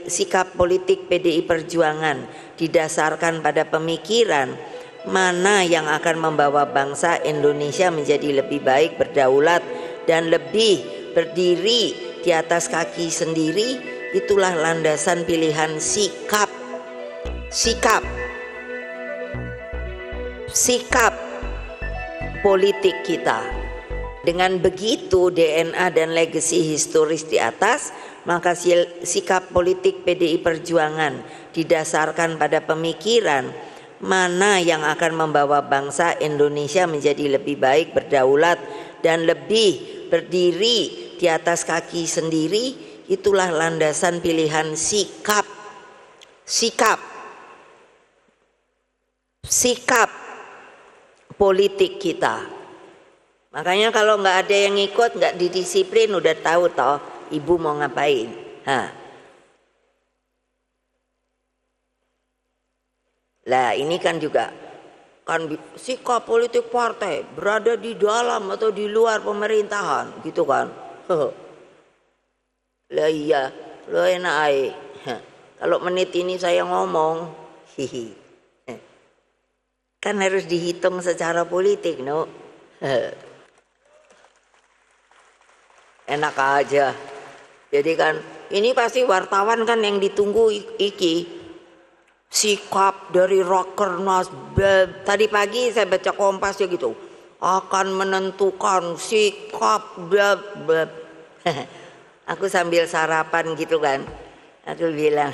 Sikap politik PDI Perjuangan didasarkan pada pemikiran mana yang akan membawa bangsa Indonesia menjadi lebih baik, berdaulat, dan lebih berdiri di atas kaki sendiri. Itulah landasan pilihan sikap politik kita. Dengan begitu DNA dan legasi historis di atas, maka sikap politik PDI Perjuangan didasarkan pada pemikiran mana yang akan membawa bangsa Indonesia menjadi lebih baik, berdaulat, dan lebih berdiri di atas kaki sendiri. Itulah landasan pilihan sikap politik kita. Makanya kalau nggak ada yang ikut, nggak didisiplin, udah tahu toh ibu mau ngapain. Lah ini kan juga kan sikap politik partai berada di dalam atau di luar pemerintahan gitu kan. Lah iya, lo enak aja. Kalau menit ini saya ngomong, kan harus dihitung secara politik, no. Enak aja. Jadi kan ini pasti wartawan kan yang ditunggu iki sikap dari Rakernas. Tadi pagi saya baca Kompas ya gitu, akan menentukan sikap aku sambil sarapan gitu kan, aku bilang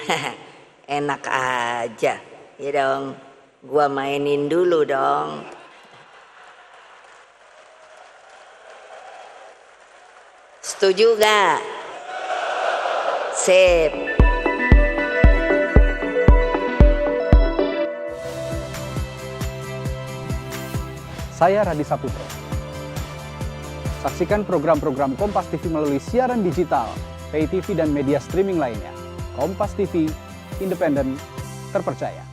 enak aja ya dong, gua mainin dulu dong. Setuju gak? Sip. Saya Radi Saputro. Saksikan program-program Kompas TV melalui siaran digital, pay TV dan media streaming lainnya. Kompas TV, independen, terpercaya.